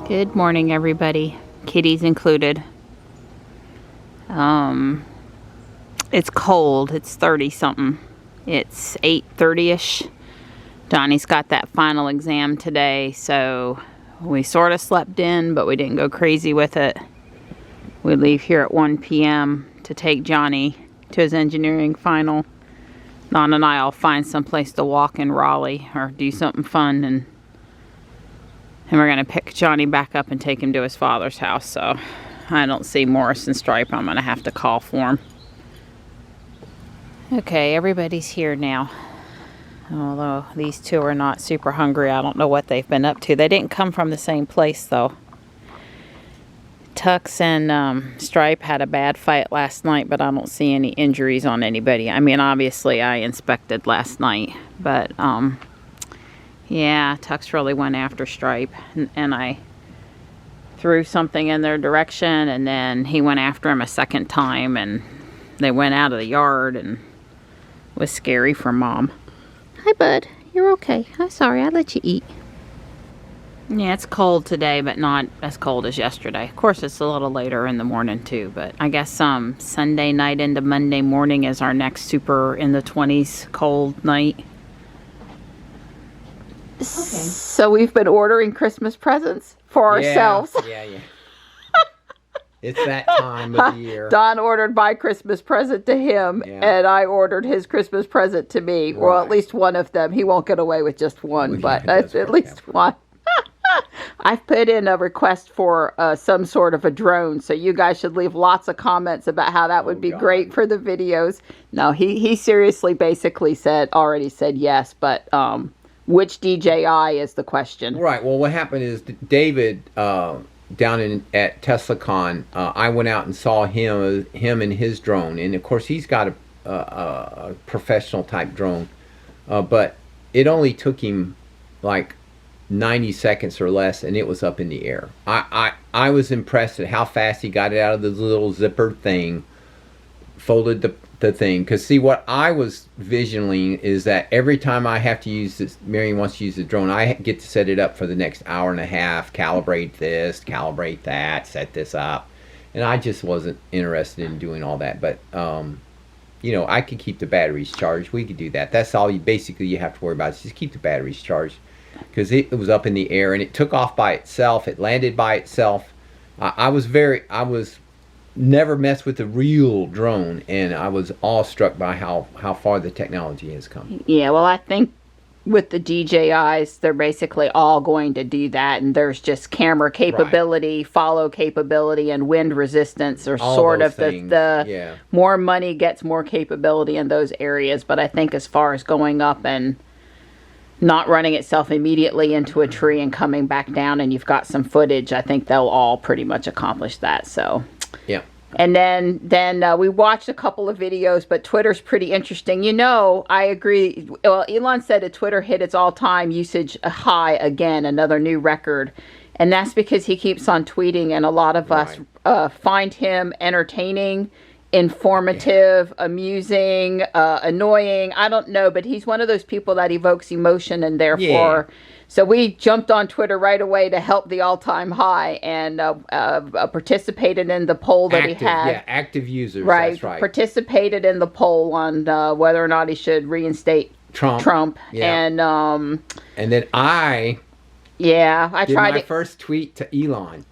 Good morning, everybody, kitties included. It's cold. It's 30 something. It's 8:30ish. Donnie's got that final exam today, so we sort of slept in, but we didn't go crazy with it. We leave here at 1 p.m. to take Johnny to his engineering final. Don and I will find someplace to walk in Raleigh or do something fun, and we're going to pick Johnny back up and take him to his father's house. So I don't see Morris and Stripe. I'm going to have to call for him. Okay, everybody's here now. Although these two are not super hungry. I don't know what they've been up to. They didn't come from the same place, though. Tux and Stripe had a bad fight last night, but I don't see any injuries on anybody. I mean, obviously I inspected last night, but yeah, Tux really went after Stripe, and I threw something in their direction, and then he went after him a second time, and they went out of the yard, and it was scary for Mom. Hi, bud. You're okay. I'm sorry. I let you eat. Yeah, it's cold today, but not as cold as yesterday. Of course, it's a little later in the morning, too, but I guess Sunday night into Monday morning is our next super in the 20s cold night. Okay. So we've been ordering Christmas presents for ourselves. Yeah. It's that time of the year. Don ordered my Christmas present to him, and I ordered his Christmas present to me. Right. Well, at least one of them. He won't get away with just one, but at least one. I've put in a request for some sort of a drone, so you guys should leave lots of comments about how that would be great for the videos. No, he seriously basically already said yes, but which DJI is the question. Right. Well, what happened is David down at TeslaCon, I went out and saw him and his drone, and of course he's got a professional type drone, but it only took him like 90 seconds or less, and it was up in the air. I was impressed at how fast he got it out of the little zipper thing, folded the thing. Because see, what I was visioning is that every time I have to use this, Marion wants to use the drone, I get to set it up for the next hour and a half, calibrate this, calibrate that, set this up. And I just wasn't interested in doing all that. But, you know, I could keep the batteries charged. We could do that. That's all you have to worry about is just keep the batteries charged. Because it was up in the air, and it took off by itself. It landed by itself. I was never messed with a real drone, and I was awestruck by how far the technology has come. Yeah, well, I think with the DJIs, they're basically all going to do that, and there's just camera capability, follow capability, and wind resistance are all sort of the more money gets more capability in those areas. But I think as far as going up and not running itself immediately into a tree and coming back down, and you've got some footage, I think they'll all pretty much accomplish that. So yeah. And then we watched a couple of videos, but Twitter's pretty interesting. You know, I agree. Well, Elon said that Twitter hit its all-time usage high again, another new record. And that's because he keeps on tweeting, and a lot of us find him entertaining, informative, amusing, annoying. I don't know, but he's one of those people that evokes emotion, and therefore... So we jumped on Twitter right away to help the all-time high, and participated in the poll that he had. Yeah, active users, right, that's right. Participated in the poll on whether or not he should reinstate Trump. Yeah. And then I tried my first tweet to Elon.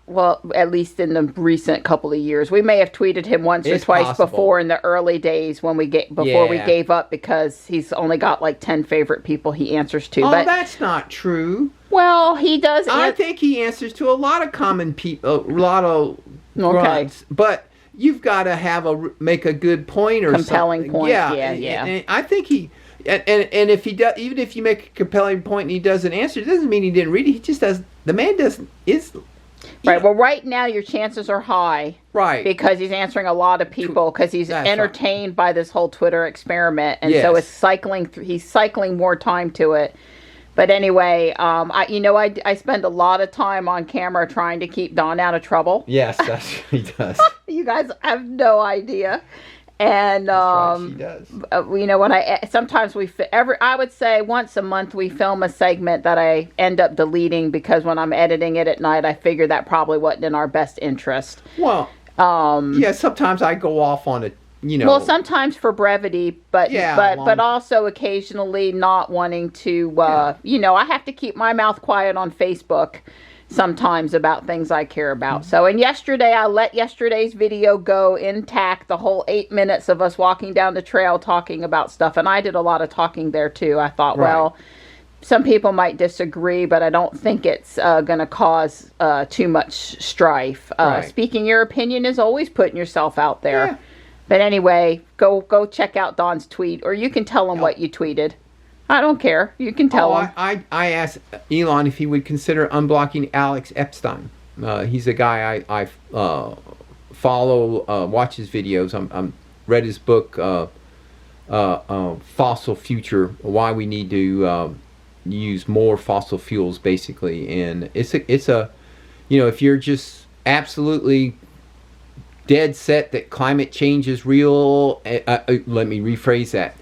Well, at least in the recent couple of years. We may have tweeted him once or twice before in the early days when we gave up, because he's only got like 10 favorite people he answers to. Oh, but that's not true. Well, he does. I think he answers to a lot of common people, a lot of grunts, but you've got to make a good point or compelling something. Point. Yeah. And I think he. And if he does, even if you make a compelling point and he doesn't answer, it doesn't mean he didn't read it. He just does. The man doesn't. Right. Well, right now your chances are high. Right. Because he's answering a lot of people, because he's entertained by this whole Twitter experiment, and so he's cycling more time to it. But anyway, I spend a lot of time on camera trying to keep Don out of trouble. Yes, he does. You guys have no idea. That's right, she does. You know, when sometimes I would say once a month we film a segment that I end up deleting because when I'm editing it at night, I figure that probably wasn't in our best interest. Well, yeah, sometimes I go off on a, you know. Well, sometimes for brevity, but also occasionally not wanting to, you know, I have to keep my mouth quiet on Facebook sometimes about things I care about. So, and yesterday I let yesterday's video go intact, the whole 8 minutes of us walking down the trail talking about stuff, and I did a lot of talking there too. I thought, well, some people might disagree, but I don't think it's going to cause too much strife. Speaking your opinion is always putting yourself out there. Yeah. But anyway, go check out Don's tweet, or you can tell him what you tweeted. I don't care. You can tell him. I asked Elon if he would consider unblocking Alex Epstein. He's a guy I follow, watch his videos. I'm read his book, Fossil Future, Why We Need to Use More Fossil Fuels, basically. And it's a, you know, if you're just absolutely dead set that climate change is real, let me rephrase that.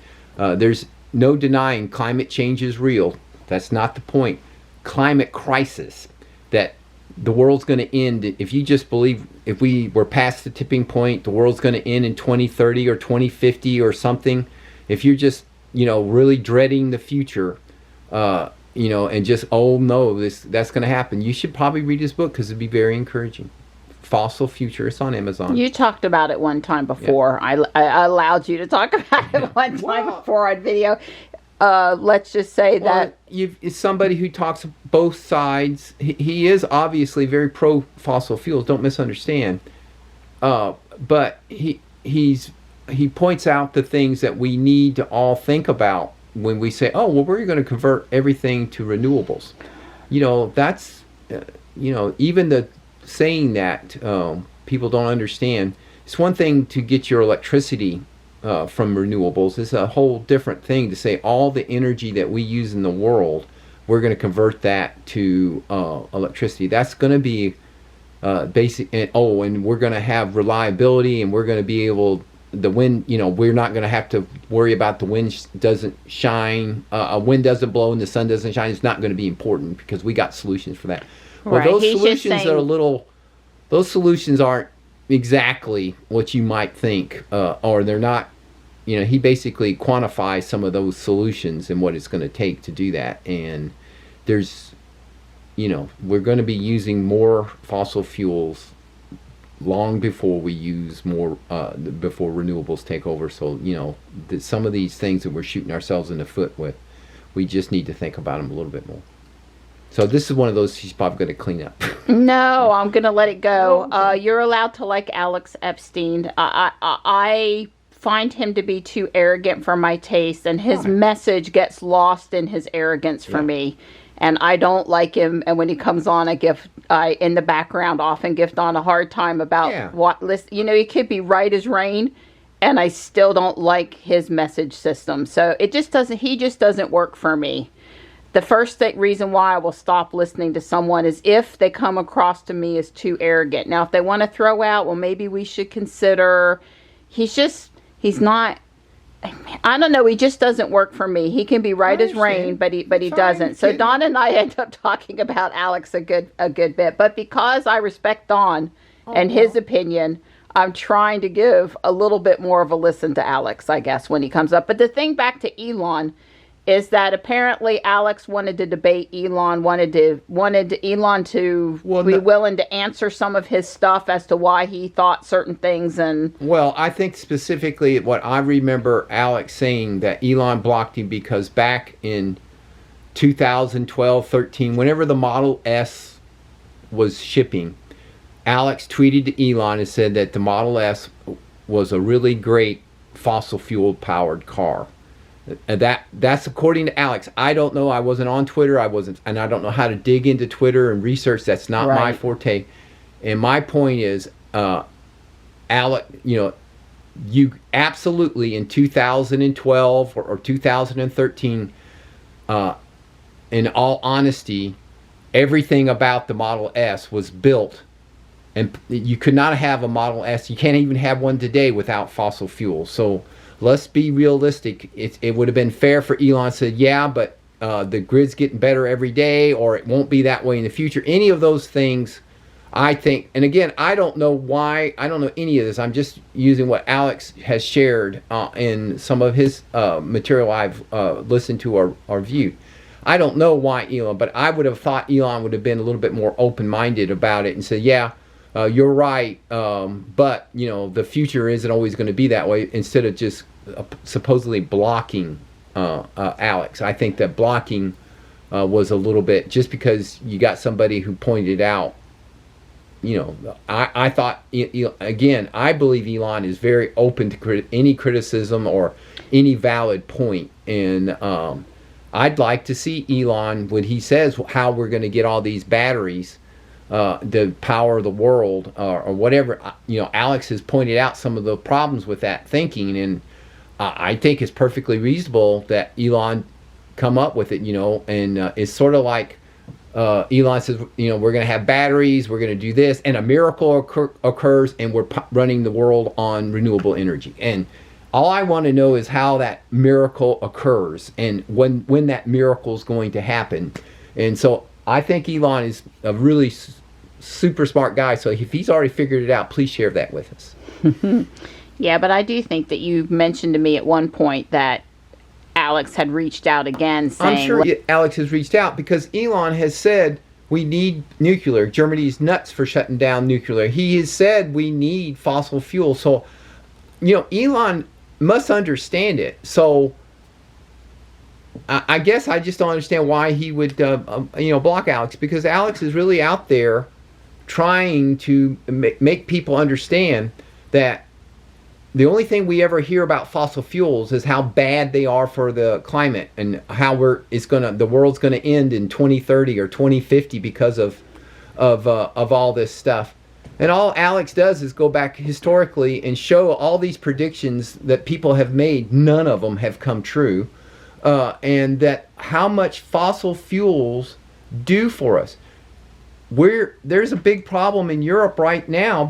There's no denying climate change is real. That's not the point. Climate crisis, that the world's going to end. If you just believe, if we were past the tipping point, the world's going to end in 2030 or 2050 or something. If you're just, you know, really dreading the future, you know, and just, oh no, that's going to happen, you should probably read his book because it'd be very encouraging. Fossil Future. It's on Amazon. You talked about it one time before. Yeah. I allowed you to talk about it one time before on video. Let's just say that it's somebody who talks both sides. He is obviously very pro fossil fuels. Don't misunderstand. But he points out the things that we need to all think about when we say, oh, well, we're going to convert everything to renewables. You know, that's you know, even the saying that people don't understand. It's one thing to get your electricity from renewables. It's a whole different thing to say all the energy that we use in the world, we're going to convert that to electricity. That's going to be basic. And we're going to have reliability, and we're going to be able, the wind, you know, we're not going to have to worry about the wind doesn't shine, a wind doesn't blow and the sun doesn't shine. It's not going to be important because we got solutions for that. Well, those solutions are those solutions aren't exactly what you might think, or they're not, you know, he basically quantifies some of those solutions and what it's going to take to do that. And there's, you know, we're going to be using more fossil fuels long before we use more, before renewables take over. So, you know, some of these things that we're shooting ourselves in the foot with, we just need to think about them a little bit more. So this is one of those she's probably going to clean up. No, I'm going to let it go. You're allowed to like Alex Epstein. I find him to be too arrogant for my taste, and his message gets lost in his arrogance for me. And I don't like him. And when he comes on, I in the background often give Don a hard time about what list. You know, he could be right as rain, and I still don't like his message system. So it just doesn't. He just doesn't work for me. The first reason why I will stop listening to someone is if they come across to me as too arrogant. Now, if they want to throw out, well, maybe we should consider, he's not, I don't know, he just doesn't work for me. He can be right as rain, but he doesn't. So Don and I end up talking about Alex a good bit. But because I respect Don and his opinion, I'm trying to give a little bit more of a listen to Alex, I guess, when he comes up. But the thing back to Elon is that apparently Alex wanted to debate Elon, wanted Elon to be willing to answer some of his stuff as to why he thought certain things. And well, I think specifically what I remember Alex saying, that Elon blocked him because back in 2012, 13, whenever the Model S was shipping, Alex tweeted to Elon and said that the Model S was a really great fossil fuel powered car. And that's according to Alex. I don't know. I wasn't on Twitter. And I don't know how to dig into Twitter and research. That's not my forte. And my point is, Alex, you know, you absolutely in 2012 or 2013, in all honesty, everything about the Model S was built and you could not have a Model S. You can't even have one today without fossil fuels. So let's be realistic. It would have been fair for Elon to say, yeah, but the grid's getting better every day, or it won't be that way in the future. Any of those things, I think, and again, I don't know why, I don't know any of this. I'm just using what Alex has shared in some of his material I've listened to or viewed. I don't know why Elon, but I would have thought Elon would have been a little bit more open-minded about it and said, yeah, you're right, but the future isn't always going to be that way, instead of just supposedly blocking Alex. I think that blocking was a little bit, just because you got somebody who pointed out, I thought, again, I believe Elon is very open to any criticism or any valid point, and I'd like to see Elon, when he says how we're going to get all these batteries, the power of the world, or whatever. Alex has pointed out some of the problems with that thinking, and I think it's perfectly reasonable that Elon come up with it. And it's sort of like Elon says, we're going to have batteries, we're going to do this, and a miracle occurs, and we're running the world on renewable energy. And all I want to know is how that miracle occurs, and when that miracle is going to happen. And so I think Elon is a really super smart guy. So if he's already figured it out, please share that with us. Yeah, but I do think that you mentioned to me at one point that Alex had reached out again saying... I'm sure Alex has reached out, because Elon has said we need nuclear. Germany's nuts for shutting down nuclear. He has said we need fossil fuel. So, Elon must understand it. So I guess I just don't understand why he would, block Alex, because Alex is really out there trying to make people understand that the only thing we ever hear about fossil fuels is how bad they are for the climate, and how the world's gonna end in 2030 or 2050 because of all this stuff. And all Alex does is go back historically and show all these predictions that people have made. None of them have come true. And that how much fossil fuels do for us. There's a big problem in Europe right now,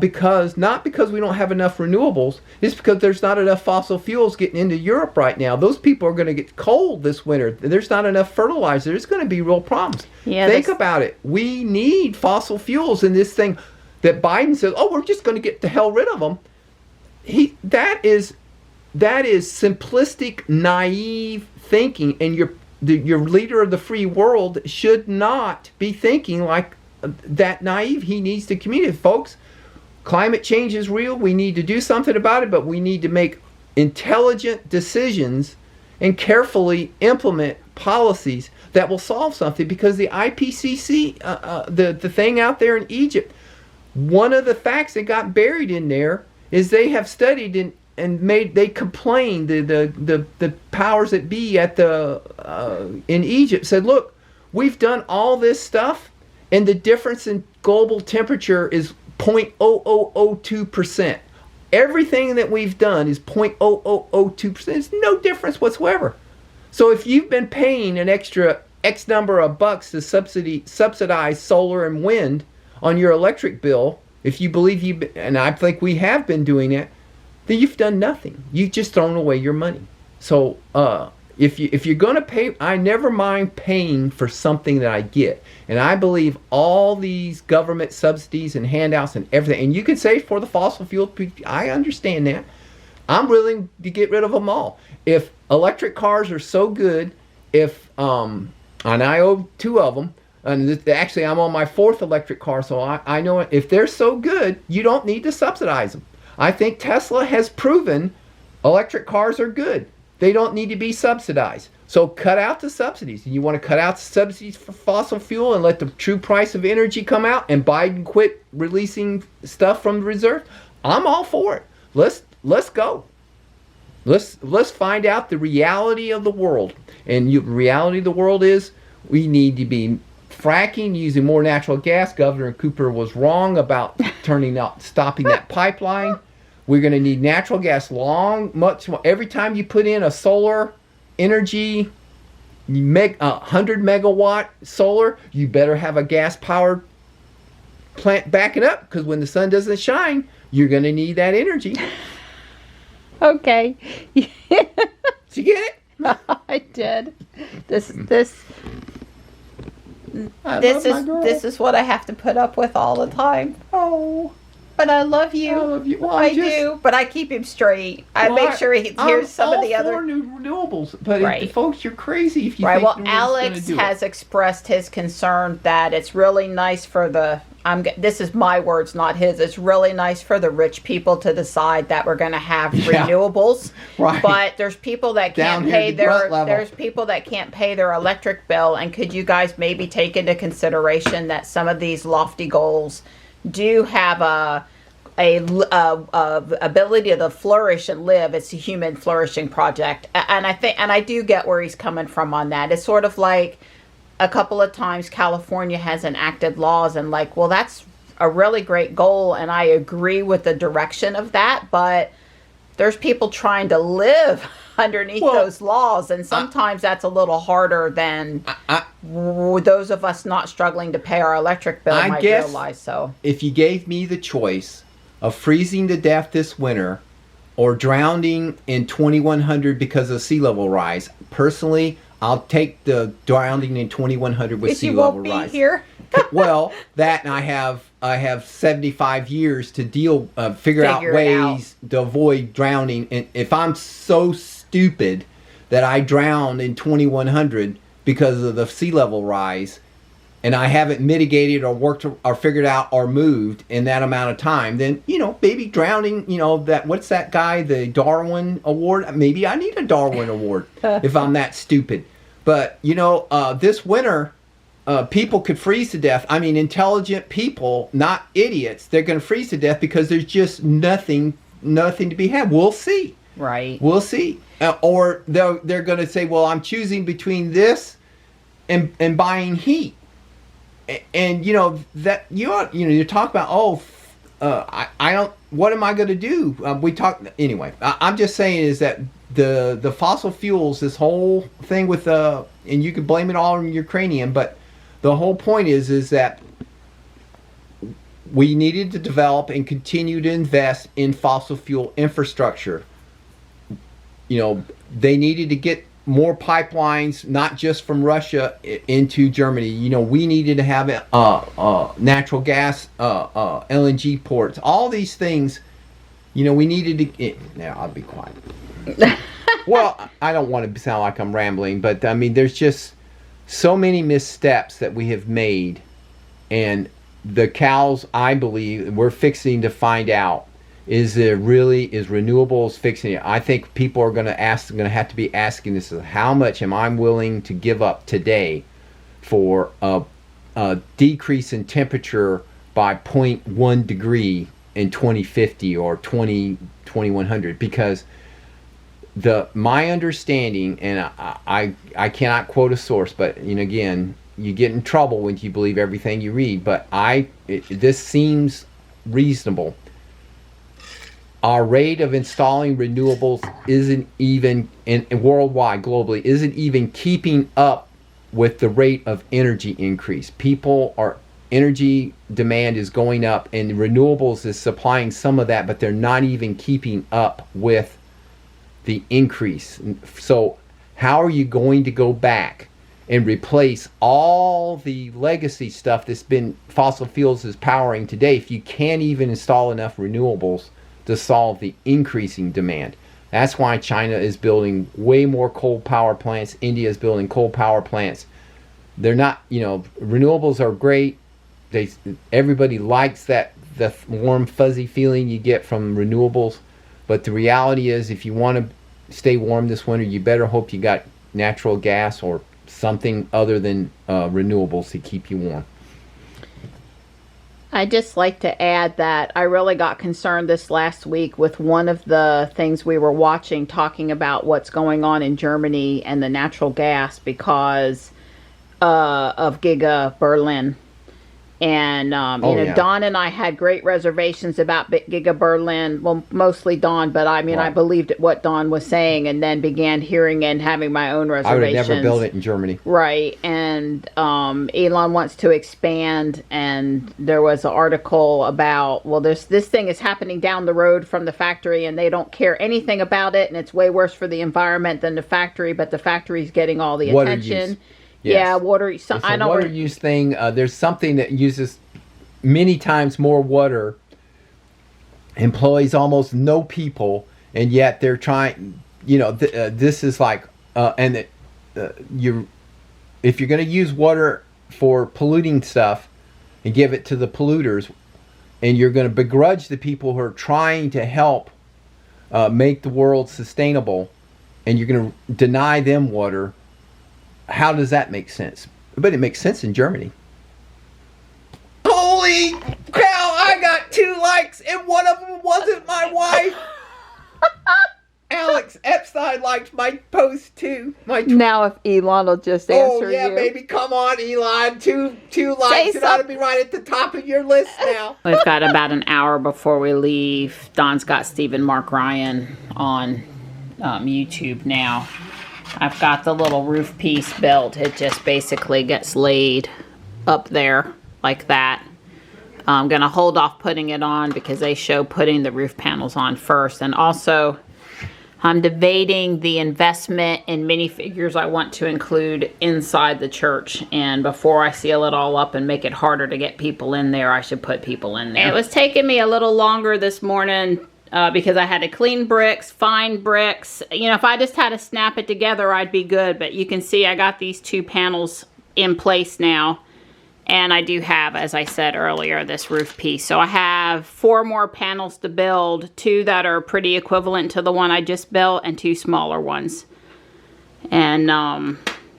not because we don't have enough renewables, it's because there's not enough fossil fuels getting into Europe right now. Those people are going to get cold this winter. There's not enough fertilizer. There's going to be real problems. Yeah, think about it. We need fossil fuels in this thing that Biden says, oh, we're just going to get the hell rid of them. That is simplistic, naive thinking, and your leader of the free world should not be thinking like that naive. He needs to communicate, folks. Climate change is real. We need to do something about it, but we need to make intelligent decisions and carefully implement policies that will solve something. Because the IPCC, the thing out there in Egypt, one of the facts that got buried in there is they have studied they complained, the powers that be in Egypt said, look, we've done all this stuff, and the difference in global temperature is 0.0002%. Everything that we've done is 0.0002%. There's no difference whatsoever. So if you've been paying an extra X number of bucks to subsidize solar and wind on your electric bill, if you believe and I think we have been doing it, then you've done nothing. You've just thrown away your money. So if you're going to pay, I never mind paying for something that I get. And I believe all these government subsidies and handouts and everything, and you can say for the fossil fuel, I understand that. I'm willing to get rid of them all. If electric cars are so good, and I own 2 of them, and actually I'm on my 4th electric car, so I know if they're so good, you don't need to subsidize them. I think Tesla has proven electric cars are good. They don't need to be subsidized. So cut out the subsidies. And you want to cut out the subsidies for fossil fuel and let the true price of energy come out, and Biden quit releasing stuff from the reserve? I'm all for it. Let's go. Let's find out the reality of the world. And the reality of the world is we need to be fracking, using more natural gas. Governor Cooper was wrong about stopping that pipeline. We're going to need natural gas much more. Every time you put in a solar energy, 100 megawatt solar, you better have a gas-powered plant backing up, because when the sun doesn't shine, you're going to need that energy. Okay. Did you get it? I did. This is what I have to put up with all the time. Oh, but I love you. I love you. Well, I do, but I keep him straight. I make sure he hears some of the other. I'm all for new renewables, but Right. folks, you're crazy if you Right. think Well, no one's gonna Alex do has it. expressed his concern that it's really nice for the. This is my words, not his. It's really nice for the rich people to decide that we're going to have renewables. Right. But there's people that Down can't here pay at the grunt level. there's people that can't pay their electric bill. And could you guys maybe take into consideration that some of these lofty goals do have a ability to flourish and live? It's a human flourishing project, and I do get where he's coming from on that. It's sort of like a couple of times California has enacted laws, and like, well, that's a really great goal, and I agree with the direction of that, but there's people trying to live underneath those laws, and sometimes that's a little harder than those of us not struggling to pay our electric bill might realize. So if you gave me the choice of freezing to death this winter or drowning in 2100 because of sea level rise, personally, I'll take the drowning in 2100 with sea level rise. You won't be here. Well, that, and I have 75 years to figure out ways to avoid drowning. And if I'm so stupid that I drown in 2100 because of the sea level rise, and I haven't mitigated or worked or figured out or moved in that amount of time, then, maybe drowning, what's that guy, the Darwin Award? Maybe I need a Darwin Award if I'm that stupid. But, this winter, people could freeze to death. I mean, intelligent people, not idiots, they're going to freeze to death because there's just nothing to be had. We'll see. Right. We'll see. Or they're going to say, well, I'm choosing between this and buying heat. And that you talk about I don't, what am I going to do? We talk anyway. I'm just saying is that the fossil fuels, this whole thing with and you can blame it all on Ukrainian, but the whole point is that we needed to develop and continue to invest in fossil fuel infrastructure. They needed to get more pipelines, not just from Russia into Germany. We needed to have natural gas, LNG ports, all these things. We needed to. Now I'll be quiet. Well, I don't want to sound like I'm rambling, but I mean, there's just so many missteps that we have made, and the cows, I believe, we're fixing to find out. Is renewables fixing it? I think people are going to have to be asking this: how much am I willing to give up today for a decrease in temperature by 0.1 degree in 2050 or 2100? Because my understanding, and I cannot quote a source, but again, you get in trouble when you believe everything you read. But this seems reasonable. Our rate of installing renewables isn't even, worldwide, globally, isn't even keeping up with the rate of energy increase. Energy demand is going up, and renewables is supplying some of that, but they're not even keeping up with the increase. So how are you going to go back and replace all the legacy stuff that's been fossil fuels is powering today if you can't even install enough renewables to solve the increasing demand? That's why China is building way more coal power plants. India is building coal power plants. They're not, renewables are great. Everybody likes the warm, fuzzy feeling you get from renewables. But the reality is, if you want to stay warm this winter, you better hope you got natural gas or something other than renewables to keep you warm. I'd just like to add that I really got concerned this last week with one of the things we were watching, talking about what's going on in Germany and the natural gas because of Giga Berlin. And, Oh, you know, yeah. Dawn and I had great reservations about Giga Berlin. Well, mostly Dawn, but I mean, I Right. believed what Dawn was saying, and then began hearing and having my own I would reservations. have never built it in Germany. Right. And Elon wants to expand, and there was an article about, well, this thing is happening down the road from the factory, and they don't care anything about it, and it's way worse for the environment than the factory, but the factory's getting all the Water attention. use. Yeah, Yes. water. It's a I don't water use thing. There's something that uses many times more water, employs almost no people, and yet they're trying. You know, this is like, if you're going to use water for polluting stuff and give it to the polluters, and you're going to begrudge the people who are trying to help make the world sustainable, and you're going to deny them water. How does that make sense? But it makes sense in Germany. Holy cow, I got 2 likes and one of them wasn't my wife. Alex Epstein liked my post too. Now if Elon will just answer Oh yeah, you. baby, come on, Elon. Two likes. It ought to be right at the top of your list now. We've got about an hour before we leave. Don's got Steve and Mark Ryan on YouTube now. I've got the little roof piece built. It just basically gets laid up there like that. I'm going to hold off putting it on because they show putting the roof panels on first. And also, I'm debating the investment in minifigures I want to include inside the church. And before I seal it all up and make it harder to get people in there, I should put people in there. It was taking me a little longer this morning because I had to clean bricks, find bricks. You know, if I just had to snap it together, I'd be good. But you can see I got these 2 panels in place now. And I do have, as I said earlier, this roof piece. So I have 4 more panels to build, 2 that are pretty equivalent to the one I just built, and 2 smaller ones. And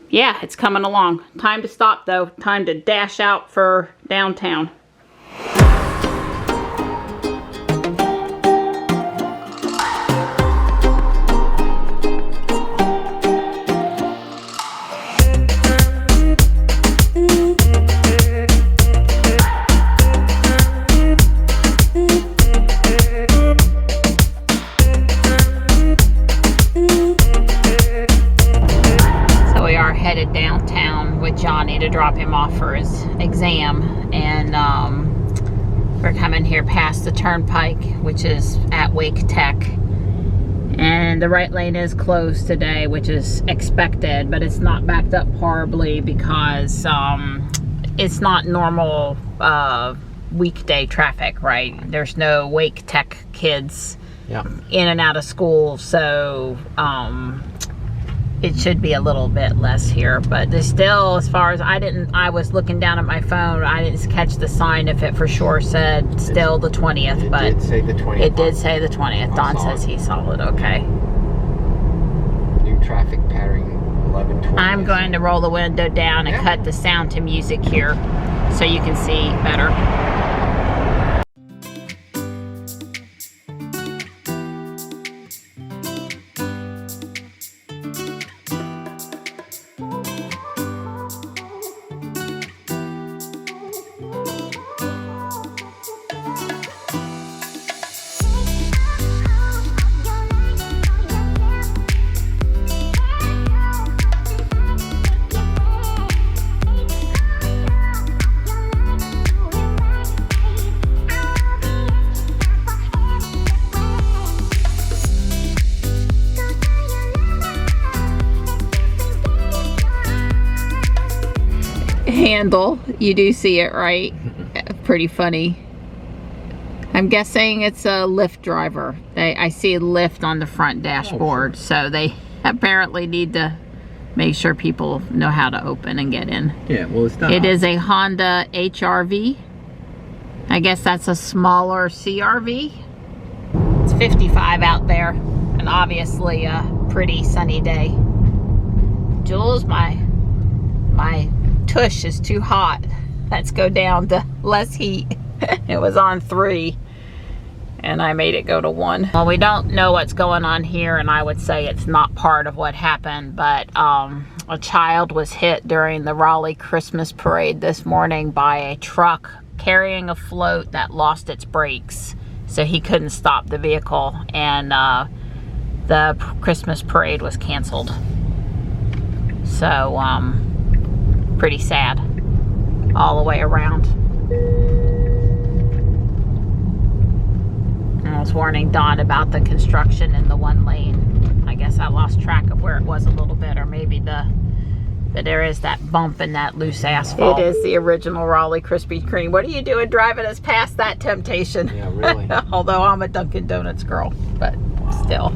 yeah, it's coming along. Time to stop though. Time to dash out for downtown. Downtown with Johnny to drop him off for his exam, and we're coming here past the turnpike, which is at Wake Tech, and the right lane is closed today, which is expected, but it's not backed up horribly because it's not normal weekday traffic, right? There's no Wake Tech kids in and out of school, so it should be a little bit less here, but there's still, as far as I was looking down at my phone, I didn't catch the sign if it for sure said still the 20th, but It did say the 20th. it did say the 20th. Don says he saw it, okay. New traffic pattern 11:20. I'm going to roll the window down and cut the sound to music here so you can see better. Handle, you do see it, right? Pretty funny. I'm guessing it's a Lyft driver. I see a Lyft on the front dashboard, so they apparently need to make sure people know how to open and get in. Yeah, well, it's not. It is a Honda HR-V. I guess that's a smaller CR-V. It's 55 out there, and obviously a pretty sunny day. Jules, my tush is too hot. Let's go down to less heat. It was on 3. and I made it go to 1. Well, we don't know what's going on here, and I would say it's not part of what happened, but a child was hit during the Raleigh Christmas parade this morning by a truck carrying a float that lost its brakes, so he couldn't stop the vehicle, and the Christmas parade was canceled. So pretty sad all the way around. I was warning Dawn about the construction in the 1 lane. I guess I lost track of where it was a little bit, or maybe but there is that bump in that loose asphalt. It is the original Raleigh Krispy Kreme. What are you doing driving us past that temptation? Yeah, really. Although I'm a Dunkin' Donuts girl, but still.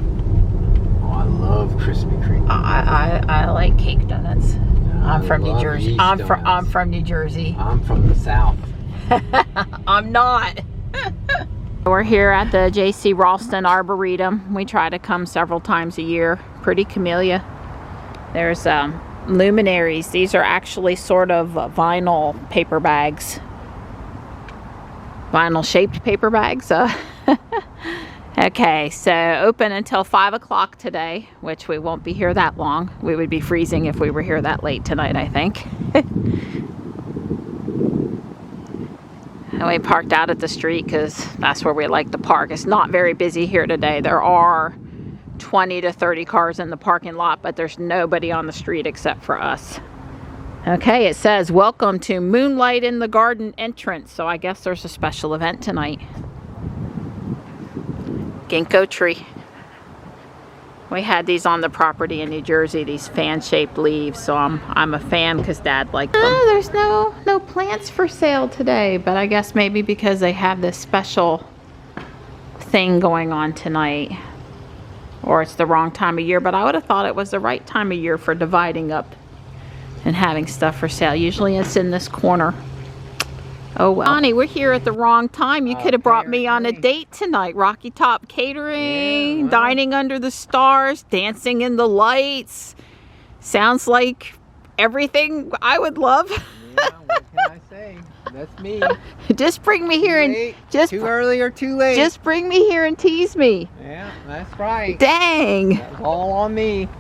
Oh, I love Krispy Kreme. I like cake donuts. I'm from New Jersey. I'm from New Jersey. I'm from the South. I'm not. We're here at the J.C. Ralston Arboretum. We try to come several times a year. Pretty camellia. There's luminaries. These are actually sort of vinyl paper bags. Vinyl shaped paper bags. Okay, so open until 5 o'clock today, which we won't be here that long. We would be freezing if we were here that late tonight, I think. And we parked out at the street because that's where we like to park. It's not very busy here today. There are 20 to 30 cars in the parking lot, but there's nobody on the street except for us. Okay, it says, welcome to Moonlight in the Garden entrance. So I guess there's a special event tonight. Ginkgo tree. We had these on the property in New Jersey, these fan-shaped leaves, so I'm a fan because Dad liked them. Oh, there's no plants for sale today, but I guess maybe because they have this special thing going on tonight, or it's the wrong time of year, but I would have thought it was the right time of year for dividing up and having stuff for sale. Usually it's in this corner. Oh well. Bonnie, we're here at the wrong time. You could have brought me on a date tonight. Rocky Top Catering, yeah, well, dining under the stars, dancing in the lights. Sounds like everything I would love. Yeah, what can I say? That's me. Just bring me here and just too early or too late. Just bring me here and tease me. Yeah, that's right. Dang. That's all on me.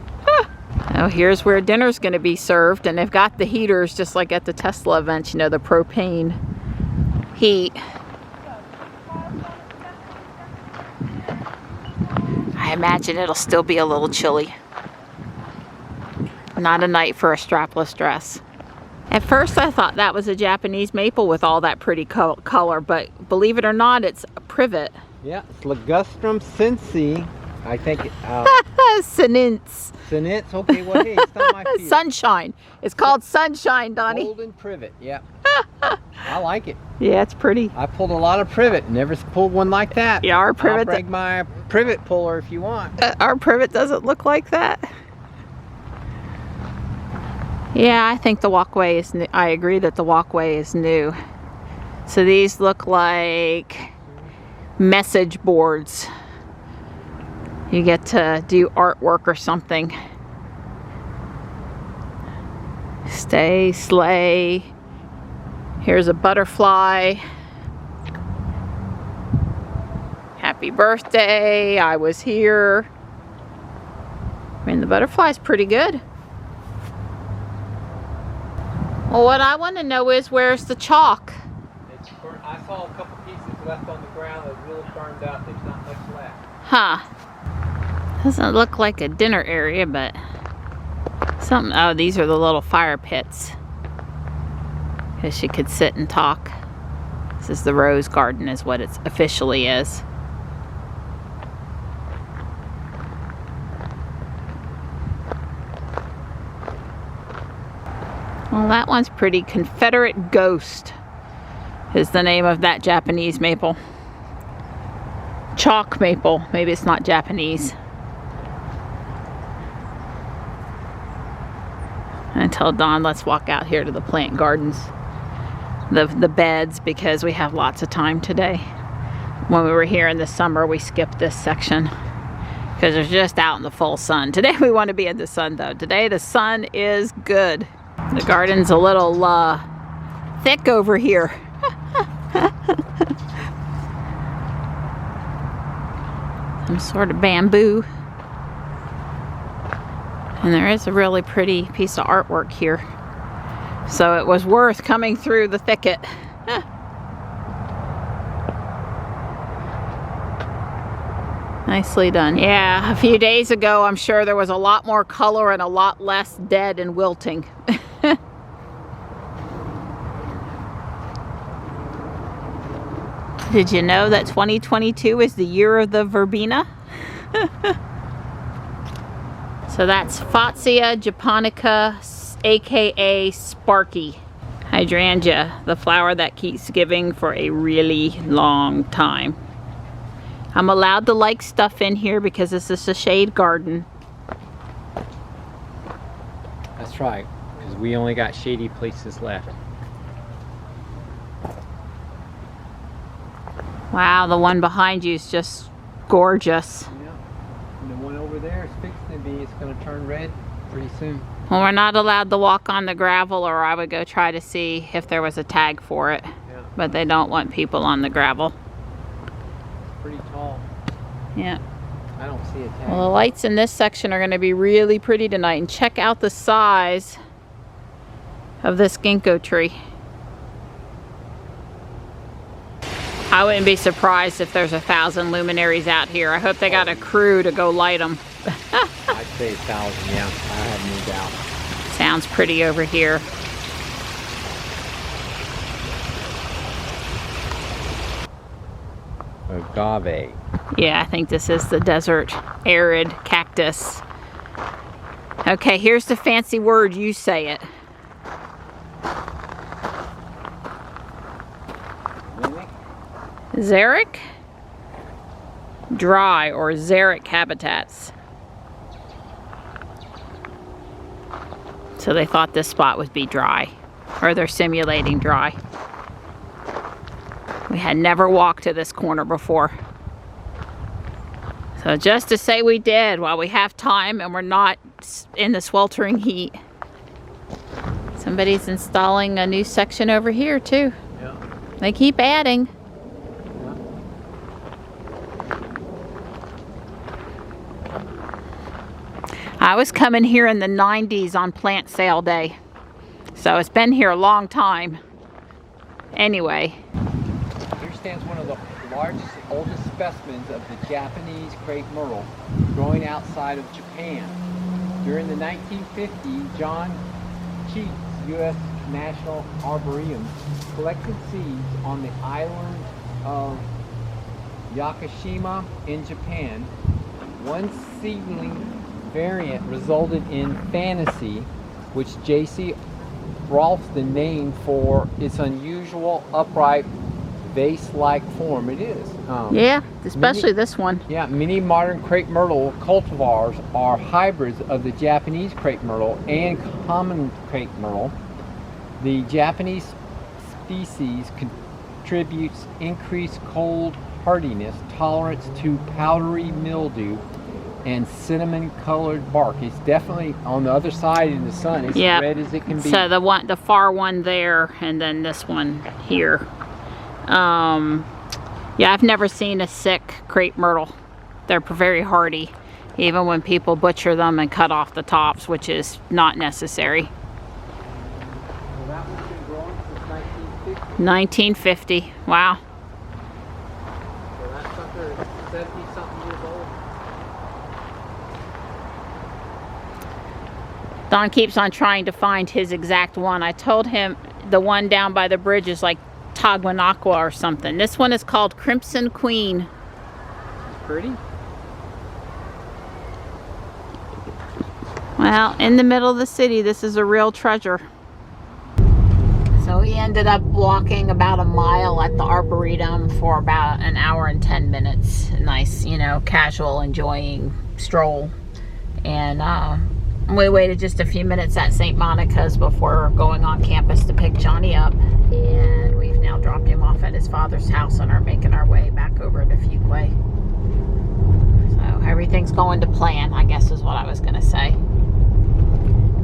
Oh, here's where dinner's going to be served, and they've got the heaters just like at the Tesla event, you know, the propane heat. I imagine it'll still be a little chilly. Not a night for a strapless dress. At first I thought that was a Japanese maple with all that pretty color, but believe it or not, it's a privet. Yeah, it's Ligustrum sensi. I think Sinence. Sinence, okay, well, hey, it's not my field. Sunshine. It's called Sunshine, Donnie. Golden privet, yeah. I like it. Yeah, it's pretty. I pulled a lot of privet. Never pulled one like that. Yeah, our privet. I'll break my privet puller if you want. Our privet doesn't look like that. Yeah, I think the walkway is new. I agree that the walkway is new. So these look like message boards. You get to do artwork or something. Stay, slay. Here's a butterfly. Happy birthday, I was here. I mean, the butterfly's pretty good. Well, what I want to know is, where's the chalk? I saw a couple pieces left on the ground that really burned out. There's not much left. Huh. Doesn't look like a dinner area, but something. Oh, these are the little fire pits. Because you could sit and talk. This is the rose garden, is what it officially is. Well, that one's pretty. Confederate Ghost is the name of that Japanese maple. Chalk maple. Maybe it's not Japanese. I tell Dawn, let's walk out here to the plant gardens, the beds, because we have lots of time today. When we were here in the summer, we skipped this section because it's just out in the full sun. Today we want to be in the sun though. Today the sun is good. The garden's a little thick over here. Some sort of bamboo. And there is a really pretty piece of artwork here. So it was worth coming through the thicket. Nicely done. Yeah, a few days ago, I'm sure there was a lot more color and a lot less dead and wilting. Did you know that 2022 is the year of the verbena? So that's Fatsia japonica, aka Sparky hydrangea, the flower that keeps giving for a really long time. I'm allowed to like stuff in here because this is a shade garden. That's right, because we only got shady places left. Wow, the one behind you is just gorgeous. Yeah, and the one over there is fixing to be, it's going to turn red pretty soon. Well, we're not allowed to walk on the gravel, or I would go try to see if there was a tag for it. Yeah. But they don't want people on the gravel. Pretty tall. Yeah. I don't see a tag. Well, the lights in this section are going to be really pretty tonight. And check out the size of this ginkgo tree. I wouldn't be surprised if there's 1,000 luminaries out here. I hope they got a crew to go light them. I'd say 1,000, yeah. I have no doubt. Sounds pretty over here. Agave. Yeah, I think this is the desert arid cactus. Okay, here's the fancy word. You say it. Xeric? Dry or xeric habitats. So they thought this spot would be dry, or they're simulating dry. We had never walked to this corner before. So just to say we did while we have time and we're not in the sweltering heat. Somebody's installing a new section over here too. Yeah. They keep adding. I was coming here in the 90s on plant sale day. So it's been here a long time. Anyway. Here stands one of the largest, oldest specimens of the Japanese crepe myrtle growing outside of Japan. During the 1950s, John Keats, U.S. National Arboretum, collected seeds on the island of Yakushima in Japan. One seedling variant resulted in Fantasy, which J.C. Ralston named for its unusual upright vase-like form. It is. Yeah, especially this one. Yeah, many modern crepe myrtle cultivars are hybrids of the Japanese crepe myrtle and common crepe myrtle. The Japanese species contributes increased cold hardiness, tolerance to powdery mildew, and cinnamon colored bark. It's definitely on the other side in the sun. It's red as it can be. So the far one there, and then this one here. Yeah, I've never seen a sick crepe myrtle. They're very hardy, even when people butcher them and cut off the tops, which is not necessary. Well, that one's been growing since 1950. 1950. Wow. So that sucker is 70-something years old. Don keeps on trying to find his exact one. I told him the one down by the bridge is like Taguanaqua or something. This one is called Crimson Queen. Pretty. Well, in the middle of the city, this is a real treasure. So we ended up walking about a mile at the Arboretum for about an hour and 10 minutes. A nice, you know, casual, enjoying stroll. And we waited just a few minutes at St. Monica's before going on campus to pick Johnny up. And we've now dropped him off at his father's house and are making our way back over to Fuquay. So everything's going to plan, I guess is what I was going to say.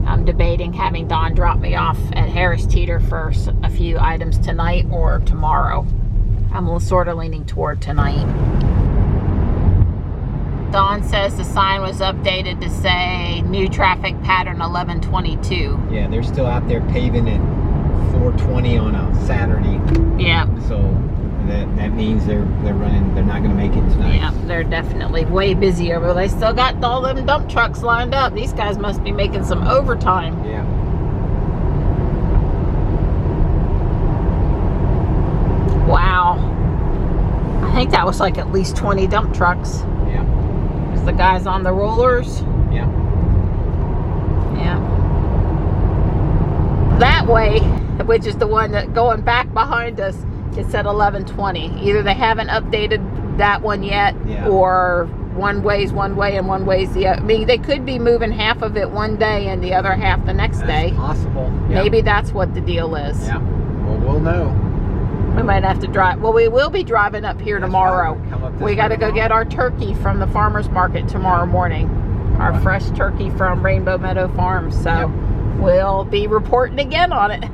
I'm debating having Don drop me off at Harris Teeter for a few items tonight or tomorrow. I'm sort of leaning toward tonight. Don says the sign was updated to say new traffic pattern 1122. Yeah, they're still out there paving at 4:20 on a Saturday. Yeah. So that means they're running. They're not going to make it tonight. Yeah, they're definitely way busy over there. They still got all them dump trucks lined up. These guys must be making some overtime. Yeah. Wow. I think that was like at least 20 dump trucks. Yeah. There's the guys on the rollers. Yeah. Yeah. That way, which is the one that going back behind us, it said 1120. Either they haven't updated that one yet, or one way's one way and one way's the other. I mean, they could be moving half of it one day and the other half the next day. Possible. Maybe that's what the deal is. Yeah. Well, we'll know. We might have to drive. Well, we will be driving up here tomorrow. We got to go get our turkey from the farmer's market tomorrow morning. Our fresh turkey from Rainbow Meadow Farms. So we'll be reporting again on it.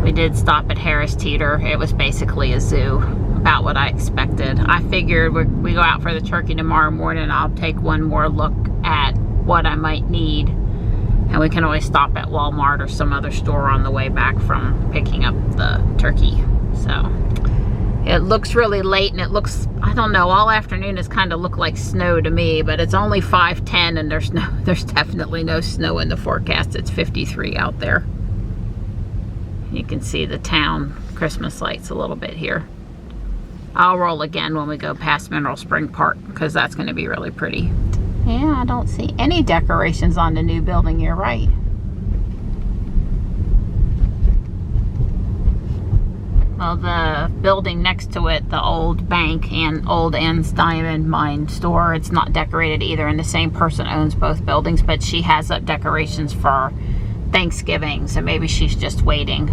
We did stop at Harris Teeter. It was basically a zoo, about what I expected. I figured we go out for the turkey tomorrow morning. I'll take one more look at what I might need. And we can always stop at Walmart or some other store on the way back from picking up the turkey. So it looks really late, and it looks, I don't know, all afternoon has kind of looked like snow to me, but it's only 5:10 and there's definitely no snow in the forecast. It's 53 out there. You can see the town Christmas lights a little bit here. I'll roll again when we go past Mineral Spring Park, because that's going to be really pretty. Yeah, I don't see any decorations on the new building. You're right. Well, the building next to it, the old bank and old Ann's Diamond Mine store, it's not decorated either, and the same person owns both buildings, but she has up decorations for Thanksgiving, so maybe she's just waiting.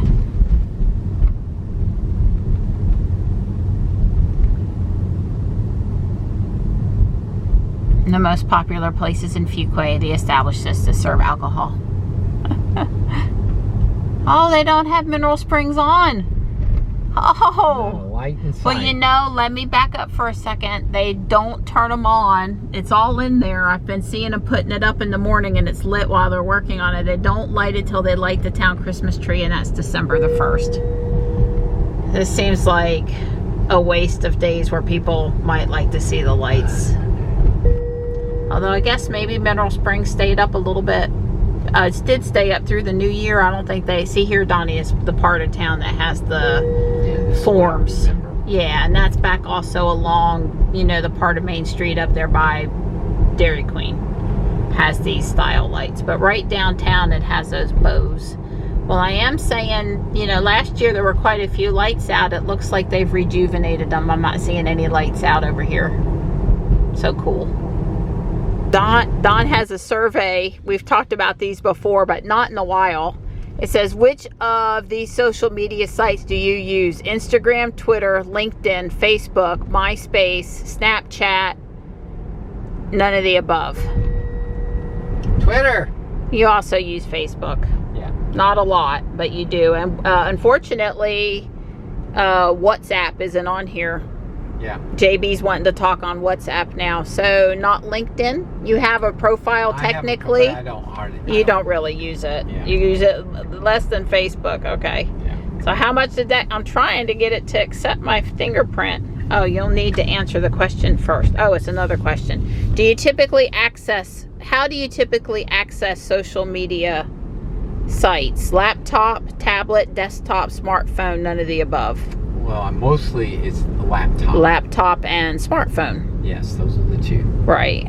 The most popular places in Fuquay, they established this to serve alcohol. Oh, they don't have Mineral Springs on. Oh, light and well, you know, let me back up for a second. They don't turn them on. It's all in there. I've been seeing them putting it up in the morning, and it's lit while they're working on it. They don't light it till they light the town Christmas tree, and that's December the 1st. This seems like a waste of days where people might like to see the lights. Although I guess maybe Mineral Springs stayed up a little bit. It did stay up through the new year. I don't think they... See here, Donnie, is the part of town that has the forms. Yeah, and that's back also along, you know, the part of Main Street up there by Dairy Queen. Has these style lights. But right downtown, it has those bows. Well, I am saying, you know, last year there were quite a few lights out. It looks like they've rejuvenated them. I'm not seeing any lights out over here. So cool. Don has a survey. We've talked about these before, but not in a while. It says, which of these social media sites do you use? Instagram, Twitter, LinkedIn, Facebook, MySpace, Snapchat, none of the above. Twitter. You also use Facebook. Yeah. Not a lot, but you do. And unfortunately, WhatsApp isn't on here. Yeah. JB's wanting to talk on WhatsApp now. So not LinkedIn. You have a profile technically. I don't hardly. You don't really use it. Yeah. You use it less than Facebook. Okay. Yeah. So how much did that? I'm trying to get it to accept my fingerprint. Oh, you'll need to answer the question first. Oh, it's another question. How do you typically access social media sites? Laptop, tablet, desktop, smartphone, none of the above. Well, mostly it's the laptop. Laptop and smartphone. Yes, those are the two. Right.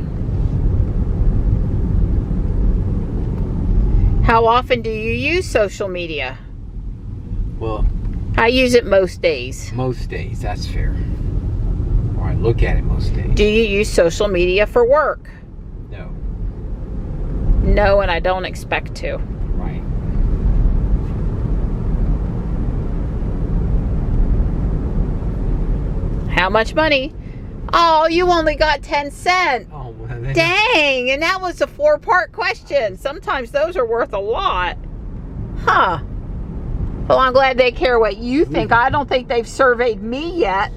How often do you use social media? Well, I use it most days. most days, that's fair. Or I look at it most days. Do you use social media for work? No. No, and I don't expect to. Right. How much money? Oh, you only got 10 cents. Oh, well, then. Dang, and that was a 4-part question. Sometimes those are worth a lot. Huh. Well, I'm glad they care what you think. I don't think they've surveyed me yet.